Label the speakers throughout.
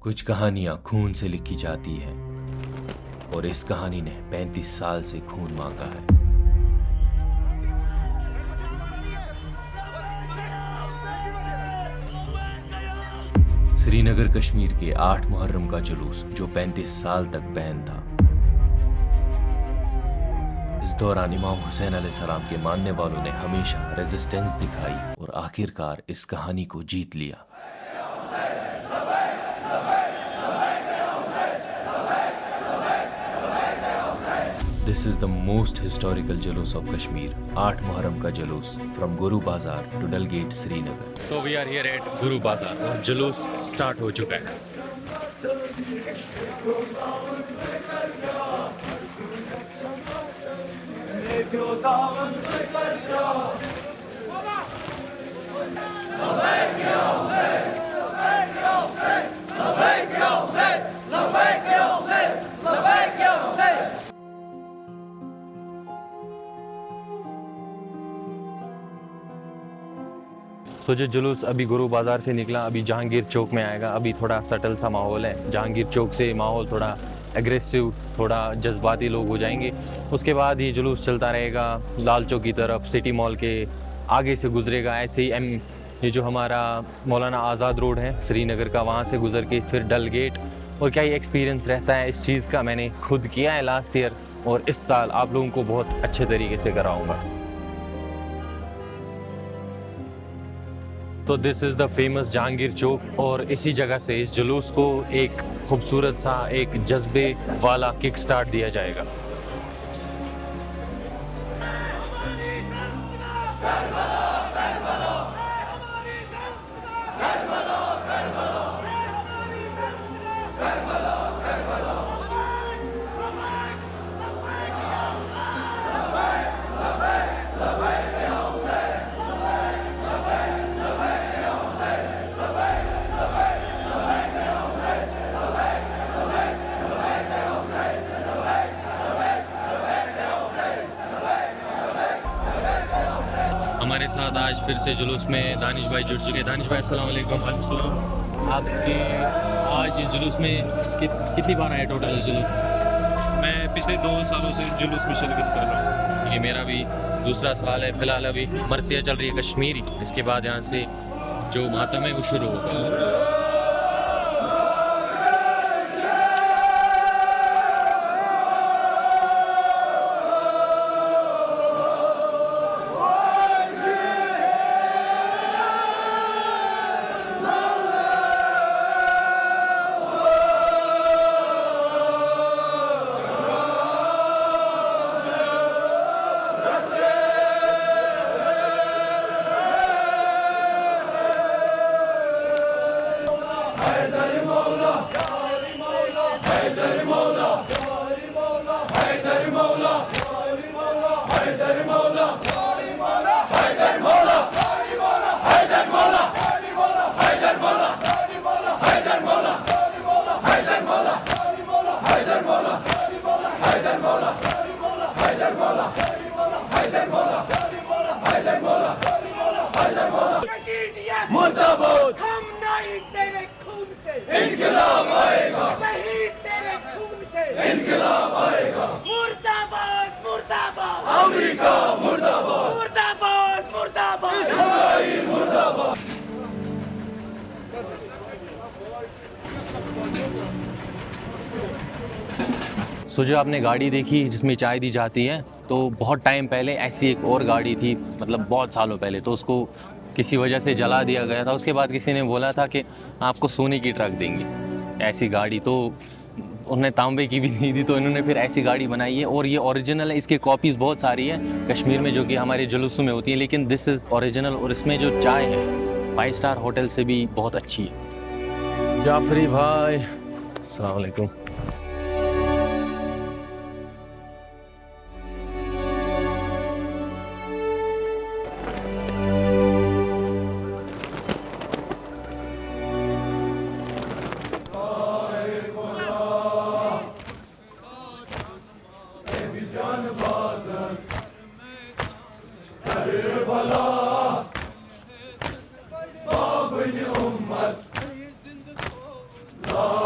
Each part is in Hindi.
Speaker 1: कुछ कहानियां खून से लिखी जाती हैं और इस कहानी ने 35 साल से खून मांगा है। श्रीनगर कश्मीर के 8 मुहर्रम का जुलूस जो 35 साल तक बैन था। इस दौरान इमाम हुसैन अलैहिस्सलाम के मानने वालों ने हमेशा रेजिस्टेंस दिखाई और आखिरकार इस कहानी को जीत लिया। This is the most historical Julus of Kashmir, 8 Muharram का जुलूस from Guru Bazar to Dalgate, Srinagar.
Speaker 2: So we are here at Guru Bazar और जुलूस स्टार्ट हो चुका है। सो जो जुलूस अभी गुरु बाज़ार से निकला अभी जहांगीर चौक में आएगा। अभी थोड़ा सटल सा माहौल है। जहांगीर चौक से माहौल थोड़ा एग्रेसिव, थोड़ा जज्बाती लोग हो जाएंगे। उसके बाद ये जुलूस चलता रहेगा लाल चौक की तरफ, सिटी मॉल के आगे से गुजरेगा। ऐसे ही ये जो हमारा मौलाना आज़ाद रोड है श्रीनगर का, वहाँ से गुजर के फिर डल गेट। और क्या ही एक्सपीरियंस रहता है इस चीज़ का, मैंने खुद किया है लास्ट ईयर और इस साल आप लोगों को बहुत अच्छे तरीके से कराऊँगा। तो this is the famous Jahangir Chowk और इसी जगह से इस जुलूस को एक खूबसूरत सा एक जज्बे वाला किक स्टार्ट दिया जाएगा। हमारे साथ आज फिर से जुलूस में दानिश भाई जुड़ चुके हैं। दानिश भाई अस्सलाम वालेकुम। आपके आज इस जुलूस में कितनी बार आए टोटल इस जुलूस?
Speaker 3: मैं पिछले 2 सालों से जुलूस में शिरकत कर रहा हूँ।
Speaker 2: ये मेरा भी दूसरा साल है। फिलहाल अभी मरसिया चल रही है कश्मीरी, इसके बाद यहाँ से जो मातम है वो शुरू होगा।
Speaker 4: मुर्दाबाद, हम नहीं तेरे खून से इनकलाब आएगा, शहीद तेरे खून से इनकलाब आएगा। मुर्दाबाद मुर्दाबाद, अमेरिका मुर्दाबाद, मुर्दाबाद मुर्दाबाद, इस्राइल मुर्दाबाद।
Speaker 2: सो जो आपने गाड़ी देखी जिसमें चाय दी जाती है, तो बहुत टाइम पहले ऐसी एक और गाड़ी थी, मतलब बहुत सालों पहले, तो उसको किसी वजह से जला दिया गया था। उसके बाद किसी ने बोला था कि आपको सोने की ट्रक देंगे ऐसी गाड़ी, तो उन्हें तांबे की भी नहीं दी, तो इन्होंने फिर ऐसी गाड़ी बनाई है। और ये ओरिजिनल है, इसकी कॉपीज़ बहुत सारी है कश्मीर में जो कि हमारे जुलूसों में होती हैं, लेकिन दिस इज़ ओरिजिनल। और इसमें जो चाय है 5 स्टार होटल से भी बहुत अच्छी है। जाफरी भाई अस्सलाम वालेकुम।
Speaker 4: Allah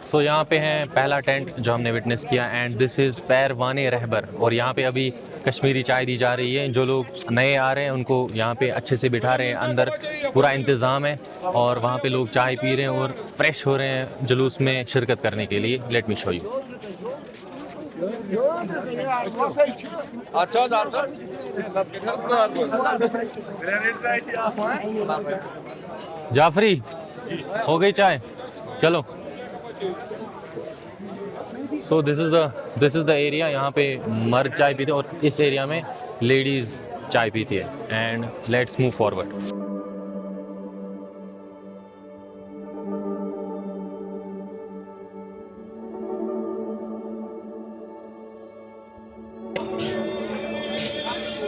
Speaker 2: सो यहाँ पे है पहला टेंट जो हमने विटनेस किया एंड दिस इज़ पैरवाने रहबर। और यहाँ पे अभी कश्मीरी चाय दी जा रही है। जो लोग नए आ रहे हैं उनको यहाँ पे अच्छे से बिठा रहे हैं, अंदर पूरा इंतज़ाम है और वहाँ पे लोग चाय पी रहे हैं और फ्रेश हो रहे हैं जुलूस में शिरकत करने के लिए। Let me show you. जाफरी हो गई चाय, चलो। So this is the area. यहाँ पे मर्द चाय पीते हैं और इस एरिया में लेडीज़ चाय पीती है। And let's move forward.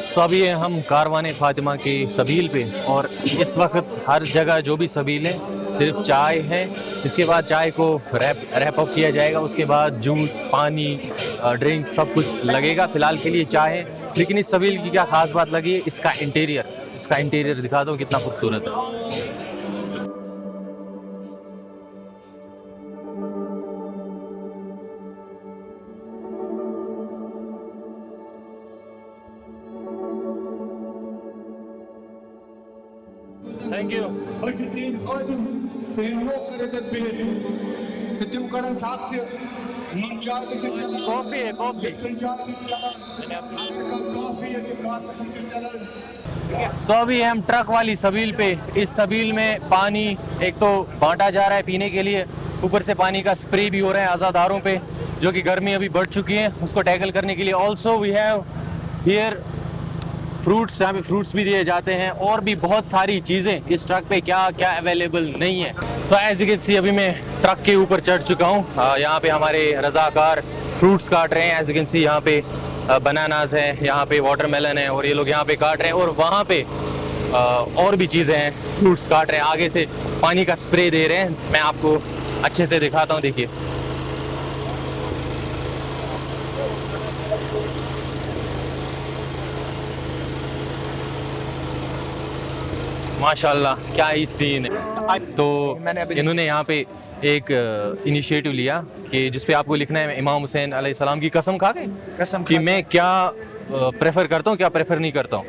Speaker 2: So अभी हम कारवाने फातिमा के सबील पे, और इस वक्त हर जगह जो भी सबील है सिर्फ चाय है। इसके बाद चाय को रैप अप किया जाएगा, उसके बाद जूस, पानी, ड्रिंक सब कुछ लगेगा। फ़िलहाल के लिए चाय है। लेकिन इस सबील की क्या ख़ास बात लगी है, इसका इंटीरियर दिखा दो कितना खूबसूरत है। Thank you. कॉफी है, कॉफी। सो अभी हम ट्रक वाली सबील पे। इस सबील में पानी एक तो बांटा जा रहा है पीने के लिए, ऊपर से पानी का स्प्रे भी हो रहा है आज़ादारों पे, जो कि गर्मी अभी बढ़ चुकी है उसको टैकल करने के लिए। Also we have here fruits, यहाँ पे फ्रूट्स भी दिए जाते हैं और भी बहुत सारी चीज़ें। इस ट्रक पे क्या क्या अवेलेबल नहीं है। So as you can see अभी मैं ट्रक के ऊपर चढ़ चुका हूँ। यहाँ पे हमारे रज़ाकार फ्रूट्स काट रहे हैं। एज यू कैन सी यहाँ पे बनानास है, यहाँ पे वाटरमेलन है और ये लोग यहाँ पे काट रहे हैं। और वहाँ पे और भी चीज़ें हैं, फ्रूट्स काट रहे हैं। आगे से पानी का स्प्रे दे रहे हैं। मैं आपको अच्छे से दिखाता हूँ, देखिए। माशाल्लाह क्या ही सीन है। तो इन्होंने यहाँ पे एक इनिशिएटिव लिया कि जिस पे आपको लिखना है इमाम हुसैन अलैहिस्सलाम की कसम खा के कि मैं क्या प्रेफर करता हूँ, क्या प्रेफर नहीं करता हूँ।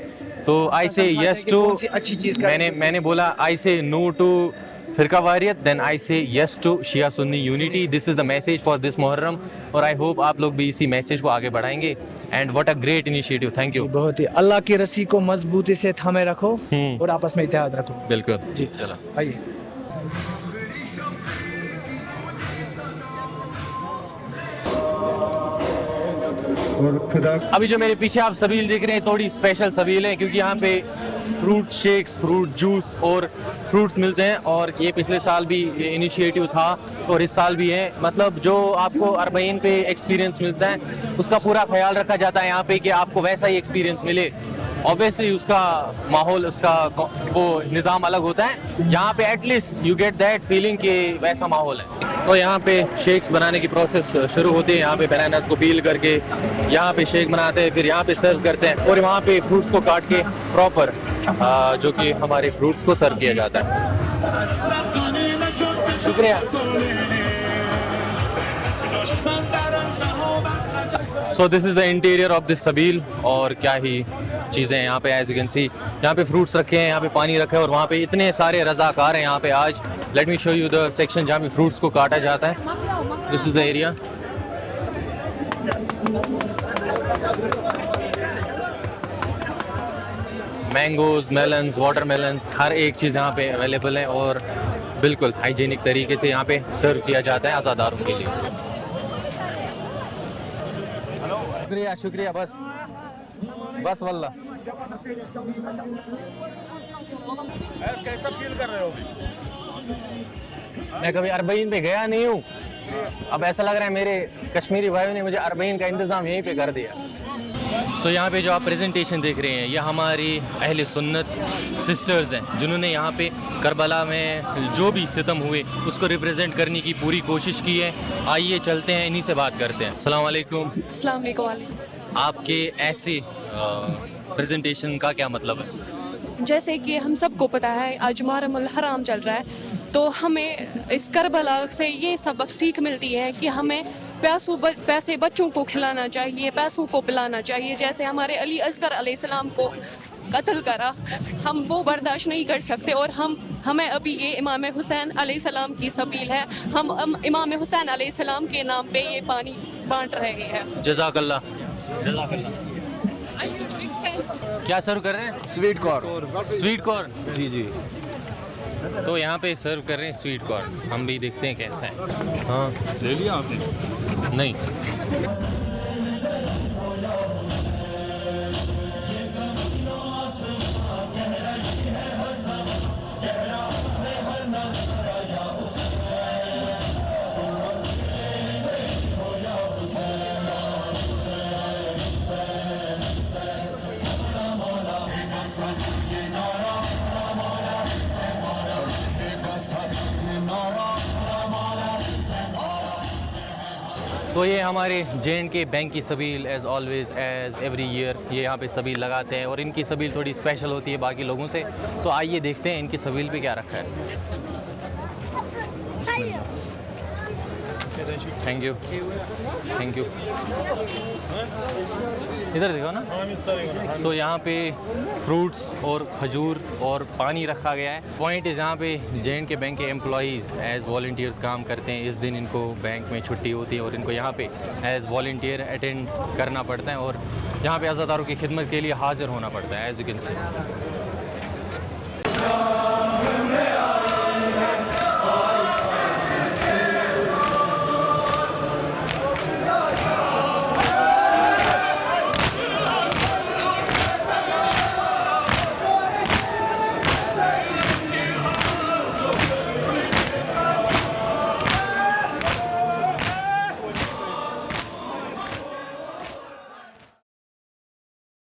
Speaker 2: तो आई से यस टू अच्छी चीज़, मैंने बोला आई से नो टू फिरका वारियत, then I say yes to Shia Sunni unity. This is the message for this Muharram और आई होप आप लोग भी इसी मैसेज को आगे बढ़ाएंगे। And what a great initiative, thank you.
Speaker 5: बहुत ही। अल्लाह की रस्सी को मजबूती से थामे रखो और आपस में इत्तेहाद रखो।
Speaker 2: बिल्कुल
Speaker 5: जी,
Speaker 2: चलो
Speaker 5: आइए।
Speaker 2: अभी जो मेरे पीछे आप सबील देख रहे हैं थोड़ी स्पेशल सबील है, क्योंकि यहाँ पे फ्रूट शेक्स, फ्रूट जूस और फ्रूट्स मिलते हैं। और ये पिछले साल भी इनिशिएटिव था और इस साल भी है। मतलब जो आपको अरबईन पे एक्सपीरियंस मिलता है उसका पूरा ख्याल रखा जाता है यहाँ पे कि आपको वैसा ही एक्सपीरियंस मिले। ऑब्वियसली उसका माहौल, उसका वो निज़ाम अलग होता है। यहाँ पे at least you get that feeling कि वैसा माहौल है। तो यहाँ पे शेक्स बनाने की प्रोसेस शुरू होती है। यहाँ पे बनानास को पील करके यहाँ पे शेक बनाते हैं, फिर यहाँ पे सर्व करते हैं और वहाँ पे फ्रूट्स को काट के प्रॉपर जो कि हमारे फ्रूट्स को सर्व किया जाता है। शुक्रिया। So this is the interior of this सबील। और क्या ही चीज़ें हैं यहाँ पे। एज यू कैन सी यहाँ पे फ्रूट्स रखे हैं, यहाँ पे पानी रखा है और वहाँ पे इतने सारे रज़ाकार हैं यहाँ पे आज। Let me show you the section जहाँ पे फ्रूट्स को काटा जाता है। This is the area. Mangoes, melons, watermelons, हर एक चीज़ यहाँ पे अवेलेबल है और बिल्कुल हाइजीनिक तरीके से यहाँ पे सर्व किया जाता है आज़ादारों के लिए। शुक्रिया शुक्रिया, बस वल्ला।
Speaker 3: कैसा फील कर रहे हो?
Speaker 2: मैं कभी अरबईन पे गया नहीं हूँ, अब ऐसा लग रहा है मेरे कश्मीरी भाइयों ने मुझे अरबईन का इंतज़ाम यहीं पे कर दिया। सो यहाँ पे जो आप प्रेजेंटेशन देख रहे हैं ये हमारी अहले सुन्नत सिस्टर्स हैं जिन्होंने यहाँ पे करबला में जो भी सितम हुए उसको रिप्रेजेंट करने की पूरी कोशिश की है। आइए चलते हैं, इन्हीं से बात करते हैं। अस्सलाम वालेकुम।
Speaker 6: अस्सलाम वालेकुम।
Speaker 2: आपके ऐसे प्रेजेंटेशन का क्या मतलब है?
Speaker 6: जैसे कि हम सबको पता है आज मुहर्रम अल हराम चल रहा है, तो हमें इस करबला से ये सबक सीख मिलती है कि हमें पैसे बच्चों को खिलाना चाहिए, पैसों को पिलाना चाहिए। जैसे हमारे अली असगर अलैहिस्सलाम को कत्ल करा, हम वो बर्दाश्त नहीं कर सकते। और हमें अभी ये इमाम हुसैन अलैहिस्सलाम की सबील है, हम इमाम हुसैन अलैहिस्सलाम के नाम पे ये पानी बांट रहे हैं।
Speaker 2: जज़ाकल्लाह जज़ाकल्लाह। क्या सर्व कर रहे हैं?
Speaker 7: Sweet corn.
Speaker 2: Sweet corn.
Speaker 7: जी जी।
Speaker 2: तो यहाँ पे सर्व कर रहे हैं स्वीट कॉर्न, हम भी देखते हैं कैसा है। हाँ,
Speaker 3: ले लिया आपने?
Speaker 2: नहीं। तो ये हमारे J&K बैंक की सबील as always as every year ये यहाँ पे सबील लगाते हैं, और इनकी सबील थोड़ी स्पेशल होती है बाकी लोगों से। तो आइए देखते हैं इनकी सबील पे क्या रखा है। Thank you thank you. इधर देखो ना। सो यहाँ पे फ्रूट्स और खजूर और पानी रखा गया है। पॉइंट इस यहाँ पे J&K बैंक के एम्प्लॉइज़ एज़ वॉल्टियर्स काम करते हैं। इस दिन इनको बैंक में छुट्टी होती है और इनको यहाँ पे एज़ वॉल्टियर अटेंड करना पड़ता है और यहाँ पे अज़ादारों की खिदमत के लिए हाजिर होना पड़ता है, एज़ यू कैन सी।